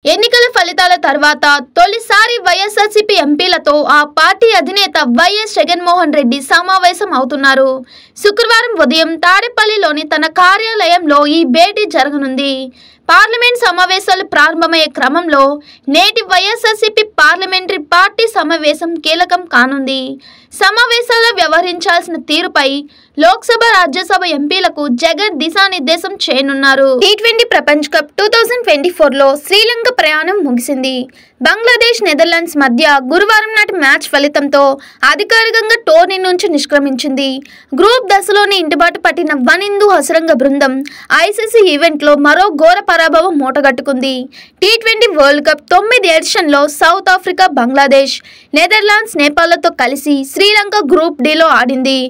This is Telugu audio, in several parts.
ఎన్నికల ఫలితాల తర్వాత తొలిసారి వైఎస్ఆర్సీపీ ఎంపీలతో ఆ పార్టీ అధినేత వైఎస్ జగన్మోహన్ రెడ్డి సమావేశం అవుతున్నారు. శుక్రవారం ఉదయం తాడేపల్లిలోని తన కార్యాలయంలో ఈ భేటీ జరగనుంది. పార్లమెంట్ సమావేశాలు ప్రారంభమయ్యే క్రమంలో నేటి వైఎస్ఆర్సీపీ పార్లమెంటరీ పార్టీ సమావేశం కీలకం కానుంది. సమావేశాల్లో వ్యవహరించాల్సిన తీరుపై లోక్సభ రాజ్యసభ ఎంపీలకు జగన్ దిశానిర్దేశం చేయనున్నారు. టీ20 ప్రపంచ కప్ 2024లో శ్రీలంక ప్రయాణం ముగిసింది. బంగ్లాదేశ్ నెదర్లాండ్స్ మధ్య గురువారం నాటి మ్యాచ్ ఫలితంతో అధికారికంగా టోర్నీ నుంచి నిష్క్రమించింది. గ్రూప్ దశలోని ఇంటిబాటు పట్టిన వనిందు హసరంగ బృందం ఐసీసీ ఈవెంట్లో మరో ఘోర పరాభవం మూటగట్టుకుంది. టీ20 వరల్డ్ కప్ 9 ఎడిషన్లో సౌత్ ఆఫ్రికా, బంగ్లాదేశ్, నెదర్లాండ్స్, నేపాల్తో కలిసి శ్రీలంక గ్రూప్ డిలో ఆడింది.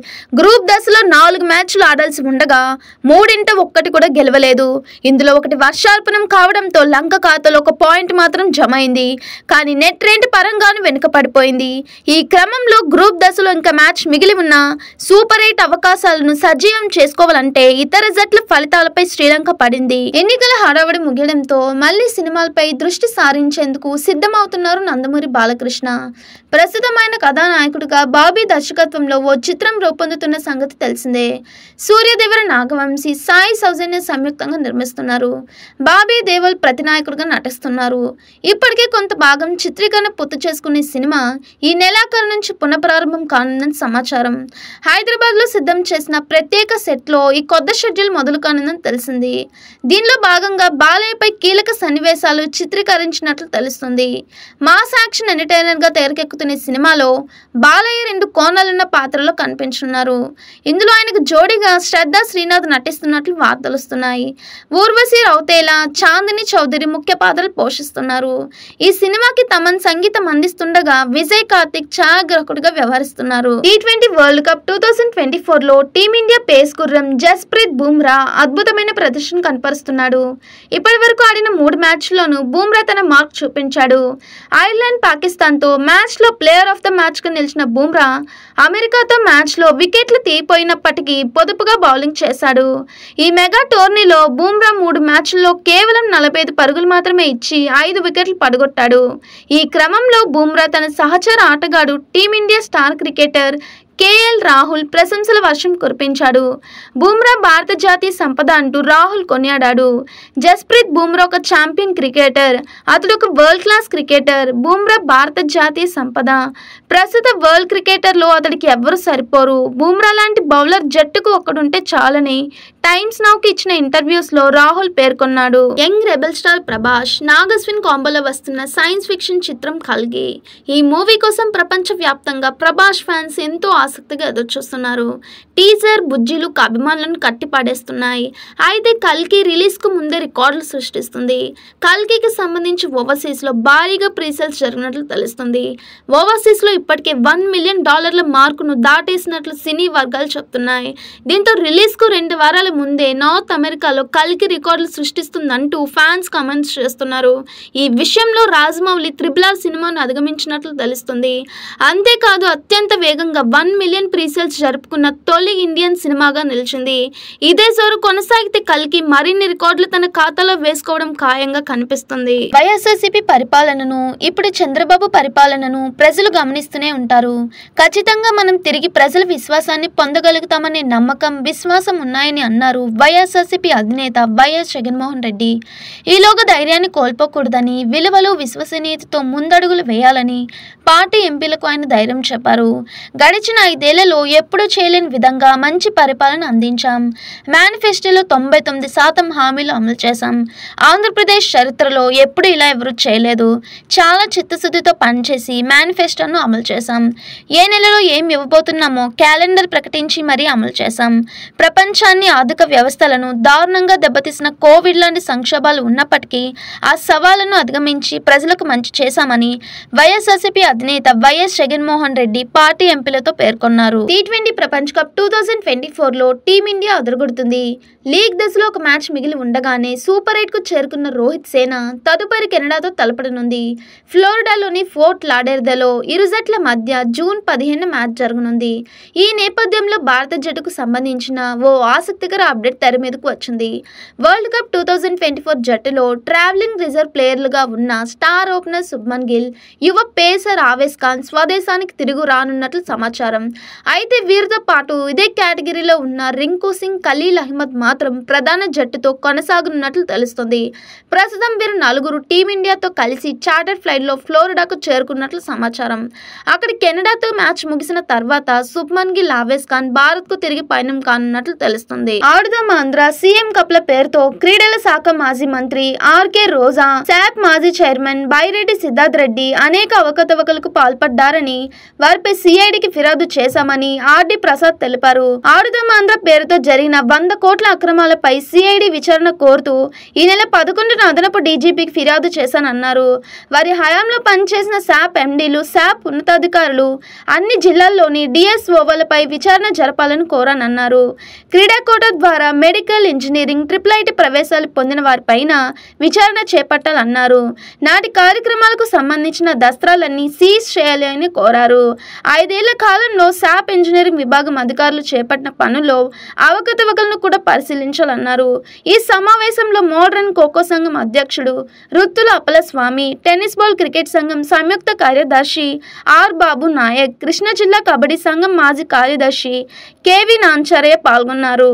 గ్రూప్ దశలో 4 మ్యాచ్లు ఆడాల్సి ఉండగా 3 ఒక్కటి కూడా గెలవలేదు. ఇందులో ఒకటి వర్షాల్పనం కావడంతో లంక ఖాతాలో 1 పాయింట్ మాత్రం జమ అయింది. కానీ నెట్ రేట్ పరంగాను వెనుక పడిపోయింది. ఈ క్రమంలో గ్రూప్ దశలో ఇంకా మ్యాచ్ మిగిలి ఉన్న సూపర్ 8 అవకాశాలను సజీవం చేసుకోవాలంటే ఇతర జట్ల ఫలితాలపై శ్రీలంక పడింది. ఎన్నికల హడావుడి ముగియడంతో మళ్లీ సినిమాలపై దృష్టి సారించేందుకు సిద్ధమవుతున్నారు నందమూరి బాలకృష్ణ. ప్రస్తుతం ఆయన కథానాయకుడిగా బాబీ దర్శకత్వంలో ఓ చిత్రం రూపొందుతున్న సంగతి తెలిసిందే. సూర్యదేవర, నాగవంశీ, సాయి సౌజన్య సంయుక్తంగా నిర్మిస్తున్నారు. బాబీ దేవల్ ప్రతినాయకుడిగా నటిస్తున్నారు. ఇప్పటికే కొంత భాగం చిత్రీకరణ పూర్తి చేసుకునే సినిమా ఈ నెలాఖరు నుంచి పునఃప్రారంభం కానుందని సమాచారం. హైదరాబాద్లో సిద్ధం చేసిన ప్రత్యేక సెట్లో ఈ కొత్త షెడ్యూల్ మొదలు కానుందని తెలిసింది. దీనిలో భాగంగా బాలయ్యపై కీలక సన్నివేశాలు చిత్రీకరించినట్లు తెలుస్తుంది. మాస్ యాక్షన్ ఎంటర్టైనర్గా తెరకెక్కుతున్న సినిమాలో బాలయ్య 2 కోణాలున్న పాత్రలో కనిపించున్నారు. ఇందులో ఆయనకు జోడీగా శ్రద్ధా శ్రీనాథ్ నటిస్తున్నట్లు వార్తలు వస్తున్నాయి. ఊర్వశి రౌతేలా, చాందిని చౌదరి ముఖ్య పాత్రలు పోషిస్తున్నారు. ఈ సినిమాకి తమన్ సంగీతం అందిస్తుండగా విజయ్ కార్తిక్ ఛాయాగ్రాహకుడిగా వ్యవహరిస్తున్నారు. టీ20 వరల్డ్ కప్ 2024లో టీమిండియా పేస్ గుర్రం జస్ప్రీత్ బుమ్రా అద్భుతమైన ప్రదర్శన కనపరుస్తున్నాడు. ఇప్పటి వరకు ఆడిన 3 మ్యాచ్ల్లోనూ బుమ్రా తన మార్క్ చూపించాడు. ఐర్లాండ్, పాకిస్తాన్తో మ్యాచ్లో ప్లేయర్ ఆఫ్ ద మ్యాచ్గా నిలిచిన బుమ్రా అమెరికాతో మ్యాచ్లో వికెట్లు తీయిపోయినప్పటికీ పొదుపుగా బౌలింగ్ చేశాడు. ఈ మెగా టోర్నీలో బుమ్రా 3 మ్యాచ్ల్లో కేవలం 45 పరుగులు మాత్రమే ఇచ్చి 5 వికెట్లు పడగొట్టాడు. ఈ క్రమంలో బుమ్రా తన సహచర ఆటగాడు team India star cricketer KL Rahul ప్రశంసల వర్షం కురిపించాడు. బుమ్రా భారత జాతీయ సంపద అంటూ రాహుల్ కొనియాడాడు. జస్ప్రీత్ బుమ్రా ఒక ఛాంపియన్ క్రికెటర్. అతడు ఒక వరల్డ్ క్లాస్ క్రికెటర్. బుమ్రా భారత జాతీయ సంపద. ప్రస్తుత వరల్డ్ క్రికెటర్లో అతడికి ఎవ్వరూ సరిపోరు. బుమ్రా లాంటి బౌలర్ జట్టుకు ఒక్కడుంటే చాలని టైమ్స్ నౌకి ఇచ్చిన ఇంటర్వ్యూస్లో రాహుల్ పేర్కొన్నాడు. Young rebel star Prabhas, Nag Ashwin కాంబోలో వస్తున్న సైన్స్ ఫిక్షన్ చిత్రం కల్కి. ఈ మూవీ కోసం ప్రపంచ వ్యాప్తంగా ప్రభాస్ ఫ్యాన్స్ ఎంతో ఆసక్తిగా ఎదురుచూస్తున్నారు. టీజర్, బుజ్జిలు అభిమానులను కట్టిపడేస్తున్నాయి. అయితే కల్కి రిలీజ్కు ముందే రికార్డులు సృష్టిస్తుంది. కల్కికి సంబంధించి ఓవర్సీస్లో భారీగా ప్రీసేల్స్ జరిగినట్లు తెలుస్తుంది. ఓవర్సీస్లో ఇప్పటికే $1 మిలియన్ మార్కును దాటేసినట్లు సినీ వర్గాలు చెప్తున్నాయి. దీంతో రిలీజ్కు 2 వారాల ముందే నార్త్ అమెరికాలో కల్కి రికార్డులు సృష్టిస్తుందంటూ ఫ్యాన్స్ కామెంట్స్ చేస్తున్నారు. ఈ విషయంలో రాజమౌళి RRR సినిమాను అధిగమించినట్లు తెలుస్తుంది. అంతేకాదు అత్యంత వేగంగా 1 మిలియన్ ప్రీసేల్స్ జరుపుకున్న తొలి ఇండియన్ సినిమాగా నిలిచింది. ఇదే జోరు కొనసాగితే కల్కి మరిన్ని రికార్డులు తన ఖాతాలో వేసుకోవడం ఖాయంగా కనిపిస్తుంది. వైఎస్ఆర్సీపీ పరిపాలనను, ఇప్పుడు చంద్రబాబు పరిపాలనను ప్రజలు గమనిస్తూనే ఉంటారు. ఖచ్చితంగా మనం తిరిగి ప్రజల విశ్వాసాన్ని పొందగలుగుతామనే నమ్మకం, విశ్వాసం ఉన్నాయని అన్నారు వైఎస్ఆర్సీపీ అధినేత వైఎస్ జగన్మోహన్ రెడ్డి. ఈలోగా ధైర్యాన్ని కోల్పోకూడదని, విలువలు, విశ్వసనీయతతో ముందడుగులు వేయాలని పార్టీ ఎంపీలకు ఆయన ధైర్యం చెప్పారు. గడిచిన 5 ఏళ్లలో ఎప్పుడూ చేయలేని విధంగా మంచి పరిపాలన అందించాం. మేనిఫెస్టోలో 99% హామీలు అమలు చేశాం. ఆంధ్రప్రదేశ్ చరిత్రలో ఎప్పుడు ఇలా ఎవరూ చేయలేదు. చాలా చిత్తశుద్ధితో పనిచేసి మేనిఫెస్టోను అమలు చేశాం. ఏ నెలలో ఏం ఇవ్వబోతున్నామో క్యాలెండర్ ప్రకటించి మరీ అమలు చేశాం. ప్రపంచాన్ని, ఆర్థిక వ్యవస్థలను దారుణంగా దెబ్బతీసిన కోవిడ్ లాంటి సంక్షోభాలు ఉన్నప్పటికీ ఆ సవాళ్లను అధిగమించి ప్రజలకు మంచి చేశామని వైఎస్ఆర్సీపీ అధినేత వైఎస్ జగన్మోహన్ రెడ్డి పార్టీ ఎంపీలతో పేర్కొన్నారు. టీ20 ప్రపంచ కప్ 2024లో టీమిండియా అదరగొడుతుంది. లీగ్ దశలో ఒక మ్యాచ్ మిగిలి ఉండగానే సూపర్ 8కు చేరుకున్న రోహిత్ సేన తదుపరి కెనడాతో తలపడనుంది. ఫ్లోరిడాలోని ఫోర్ట్ లాడెర్డేలో ఇరు జట్ల మధ్య జూన్ 15 మ్యాచ్ జరగనుంది. ఈ నేపథ్యంలో భారత జట్టుకు సంబంధించిన ఓ ఆసక్తికర అప్డేట్ తెర మీదకు వచ్చింది. వరల్డ్ కప్ 2024 జట్టులో ట్రావెలింగ్ రిజర్వ్ ప్లేయర్లుగా ఉన్న స్టార్ ఓపెనర్ శుభ్మన్ గిల్, యువ పేసర్ ఆవేశ్ ఖాన్ స్వదేశానికి తిరుగు రానున్నట్లు సమాచారం. అయితే వీరితో పాటు ఇదే కేటగిరీలో ఉన్న రింకు సింగ్, ఖలీల్ అహ్మద్ మాత్రం ప్రధాన జట్టుతో కొనసాగనున్నట్లు తెలుస్తుంది. ప్రస్తుతం వీరు నలుగురు టీమిండియాతో కలిసి చార్టర్ ఫ్లైట్లో ఫ్లోరిడాకు చేరుకున్నట్లు సమాచారం. అక్కడ కెనడాతో మ్యాచ్ ముగిసిన తర్వాత శుభ్మన్ గిల్, ఆవేశ్ ఖాన్ భారత్కు తిరిగి పయనం కానున్నట్లు తెలుస్తుంది. ఆడుదాం ఆంధ్ర సీఎం కప్ల పేరుతో క్రీడల శాఖ మాజీ మంత్రి ఆర్కే రోజా, శాప్ మాజీ చైర్మన్ బైరెడ్డి సిద్ధార్థ్ రెడ్డి అనేక అవకతవకలకు పాల్పడ్డారని, వారిపై సిఐడికి ఫిర్యాదు చేశామని ఆర్డి ప్రసాద్ తెలిపారు. ఆడుదాం ఆంధ్ర పేరుతో జరిగిన 100 కోట్ల అక్రమాలపై సిఐడి విచారణ కోరుతూ ఈ నెల 11న అదనపు డీజీపీకి ఫిర్యాదు చేశానన్నారు. వారి హయాంలో పనిచేసిన శాప్ ఎండీలు, శాప్ ఉన్నతాధికారులు అన్ని జిల్లాల్లోని డిఎస్ఓలపై విచారణ జరపాలని కోరానన్నారు. క్రీడా కోటా ద్వారా మెడికల్, ఇంజనీరింగ్, ట్రిపుల్ ప్రవేశాలు పొందిన వారిపైన విచారణ చేపట్టాలన్నారు. నాటి కార్యక్రమాలకు సంబంధించిన దస్త్రాలన్నీ సీజ్ చేయాలని కోరారు. 5 ఏళ్ల కాలంలో శాప్ ఇంజనీరింగ్ విభాగం అధికారులు చేపట్టిన పనుల్లో అవకతవకలను కూడా పరిశీలించాలన్నారు. ఈ సమావేశంలో మోడ్రన్ ఖోఖో సంఘం అధ్యక్షుడు Ruthula Appalaswamy, tennis ball cricket సంఘం సంయుక్త కార్యదర్శి ఆర్ బాబు నాయక్, కృష్ణా జిల్లా కబడ్డీ సంఘం మాజీ కార్యదర్శి కేవి నాంచారయ్య పాల్గొన్నారు.